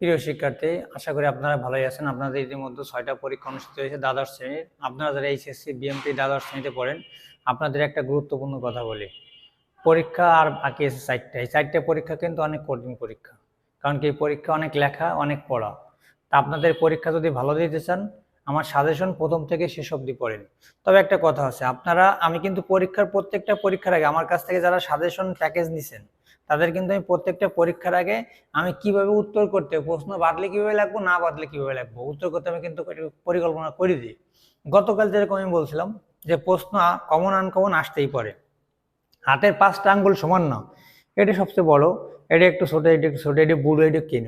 প্রিয় শিক্ষার্থী, আশা করি আপনারা ভালোই আছেন। আপনাদের ইতিমধ্যে 6টা পরীক্ষা অনুষ্ঠিত হয়েছে দ্বাদশ শ্রেণীর। আপনারা যারা এইচএসসি বিএমপি দ্বাদশ শ্রেণীতে পড়েন, আপনাদের একটা গুরুত্বপূর্ণ কথা বলি। পরীক্ষা আর বাকি আছে 4টা। এই 4টে পরীক্ষা কিন্তু অনেক কঠিন পরীক্ষা, কারণ কি এই পরীক্ষা অনেক লেখা, অনেক পড়া। তা আপনাদের পরীক্ষা যদি ভালো দিতে চান, আমার সাজেশন প্রথম থেকে শেষ অবধি পড়েন। তবে একটা কথা আছে, আমি কিন্তু প্রত্যেকটা পরীক্ষার আগে আমার কাছ থেকে যারা সাজেশন প্যাকেজ নিছেন, তাদের কিন্তু আমি প্রত্যেকটা পরীক্ষার আগে আমি কিভাবে উত্তর করতে, প্রশ্ন বাদলে কিভাবে লাগবো, না বাদলে কিভাবে লাগবো, উত্তর করতে আমি কিন্তু পরিকল্পনা করে দিই। গতকাল যেরকম আমি বলছিলাম যে প্রশ্ন কমন আনকমন আসতেই পারে, হাতের 5টা আঙ্গুল সমান না, এটা সবচেয়ে বড়, এটা একটু ছোট, এটা একটু ছোট, এটা বুড়ো, এটা কেন।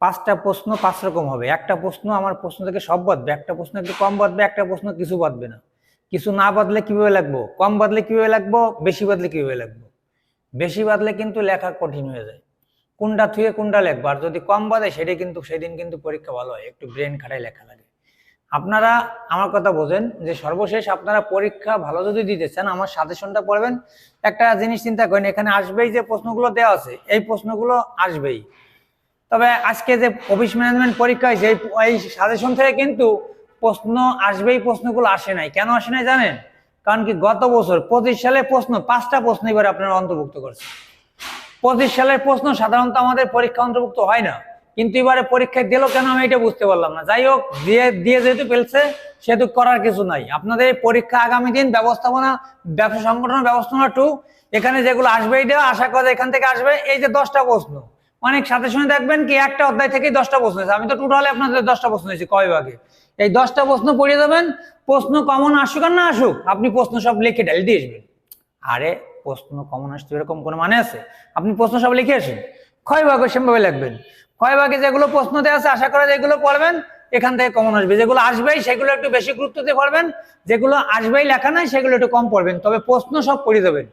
5টা প্রশ্ন 5 রকম হবে। একটা প্রশ্ন আমার প্রশ্ন থেকে সব বাদবে, একটা প্রশ্ন একটু কম বাদবে, একটা প্রশ্ন কিছু বাদবে না। কিছু না বাদলে কিভাবে লাগবো, কম বাদলে কিভাবে লাগবো, বেশি বাদলে কিভাবে লাগবো। বেশি বাদলে কিন্তু লেখা কঠিন হয়ে যায়, কোনটা থুয়ে কোনটা লেখবো। আর যদি কম বাদে সেদিন কিন্তু পরীক্ষা ভালো হয়, একটু ব্রেন খাটাই লেখা লাগে। আপনারা আমার কথা বোঝেন যে সর্বশেষ আপনারা পরীক্ষা ভালো যদি দিতে চান, আমার সাজেশনটা পড়বেন। একটা জিনিস চিন্তা করেন, এখানে আসবেই যে প্রশ্নগুলো দেওয়া আছে, এই প্রশ্নগুলো আসবেই। তবে আজকে যে অফিস ম্যানেজমেন্ট পরীক্ষা হয়েছে, এই সাজেশন থেকে কিন্তু প্রশ্ন আসবেই, প্রশ্নগুলো আসে নাই। কেন আসে নাই জানেন? কারণ কি গত বছর 25 সালে প্রশ্ন 5টা প্রশ্ন এবার আপনারা অন্তর্ভুক্ত করছে। 25 সালের প্রশ্ন সাধারণত আমাদের পরীক্ষা অন্তর্ভুক্ত হয় না, কিন্তু এবারে পরীক্ষায় দিল কেন আমি এটা বুঝতে পারলাম না। যাই হোক, দিয়ে যেহেতু ফেলছে সেহেতু করার কিছু নাই। আপনাদের পরীক্ষা আগামী দিন ব্যবস্থাপনা, ব্যবসা সংগঠন ব্যবস্থাপনা 2, এখানে যেগুলো আসবেই দেওয়া, আশা করা এখান থেকে আসবে। এই যে 10টা প্রশ্ন, অনেক সাথে শুনে দেখবেন কি একটা অধ্যায় থেকেই 10টা প্রশ্ন হয়েছে। আমি তো টোটালি আপনাদের 10টা প্রশ্ন হয়েছি কয় ভাগে। এই 10টা প্রশ্ন পড়িয়ে দেবেন, প্রশ্ন কমন আসুক আর না আসুক, আপনি প্রশ্ন সব লিখে ঢেলে দিয়ে আসবেন। আরে প্রশ্ন কমন আসছে এরকম কোনো মানে আছে? আপনি প্রশ্ন সব লিখে আসেন, ক্ষয় ভাগে সেভাবে লিখবেন। ক্ষয় ভাগে যেগুলো প্রশ্ন দেওয়া আছে আশা করা যেগুলো পড়বেন এখান থেকে কমন আসবে। যেগুলো আসবেই সেগুলো একটু বেশি গুরুত্ব দিয়ে পড়বেন, যেগুলো আসবেই লেখা নাই সেগুলো একটু কম পড়বেন। তবে প্রশ্ন সব পড়িয়ে দেবেন।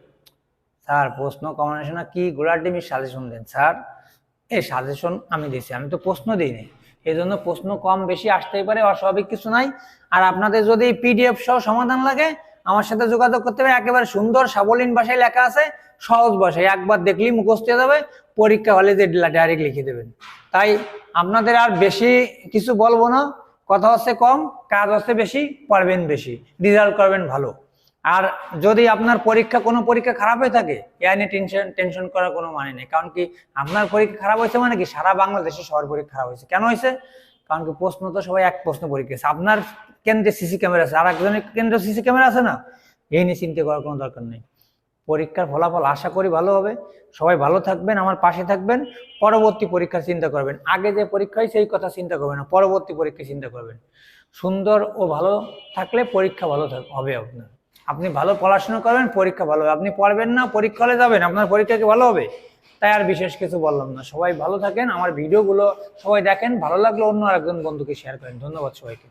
স্যার প্রশ্ন কমন আসে না, কি গোড়াটিমি সাজেশন দেন স্যার? এই সাজেশন আমি দিছি, আমি তো প্রশ্ন দিইনি। এই জন্য প্রশ্ন কম বেশি আসতেই পারে, অস্বাভাবিক কিছু নাই। আর আপনাদের যদি পিডিএফ সহ সমাধান লাগে, আমার সাথে যোগাযোগ করতে হবে। একেবারে সুন্দর সাবলীল ভাষায় লেখা আছে, সহজ ভাষায়, একবার দেখলেই মুখস্থ হয়ে যাবে। পরীক্ষা হলে যে ডাইরেক্ট লিখে দেবেন। তাই আপনাদের আর বেশি কিছু বলবো না, কথা হচ্ছে কম, কাজ হচ্ছে বেশি, পারবেন বেশি, রেজাল্ট করবেন ভালো। আর যদি আপনার কোনো পরীক্ষা খারাপ হয়ে থাকে, এ নিয়ে টেনশন করার কোনো মানে নেই। কারণ কি আপনার পরীক্ষা খারাপ হয়েছে মানে কি সারা বাংলাদেশে সবার পরীক্ষা খারাপ হয়েছে। কেন হয়েছে? কারণ কি প্রশ্ন তো সবাই এক প্রশ্ন পরীক্ষা আছে। আপনার কেন্দ্রে সিসি ক্যামেরা আছে, আর একজনের কেন্দ্রে সিসি ক্যামেরা আছে না, এই নিয়ে চিন্তা করার কোনো দরকার নেই। পরীক্ষার ফলাফল আশা করি ভালো হবে। সবাই ভালো থাকবেন, আমার পাশে থাকবেন। পরবর্তী পরীক্ষার চিন্তা করবেন, আগে যে পরীক্ষা হয় সেই কথা চিন্তা করবেন না, পরবর্তী পরীক্ষা চিন্তা করবেন। সুন্দর ও ভালো থাকলে পরীক্ষা ভালো হবে আপনার। আপনি ভালো পড়াশোনা করবেন, পরীক্ষা ভালো হবে। আপনি পড়বেন না, পরীক্ষা হলে যাবেন, আপনার পরীক্ষা কি ভালো হবে? তাই আর বিশেষ কিছু বললাম না। সবাই ভালো থাকেন, আমার ভিডিওগুলো সবাই দেখেন, ভালো লাগলে অন্য আরেকজন বন্ধুকে শেয়ার করেন। ধন্যবাদ সবাইকে।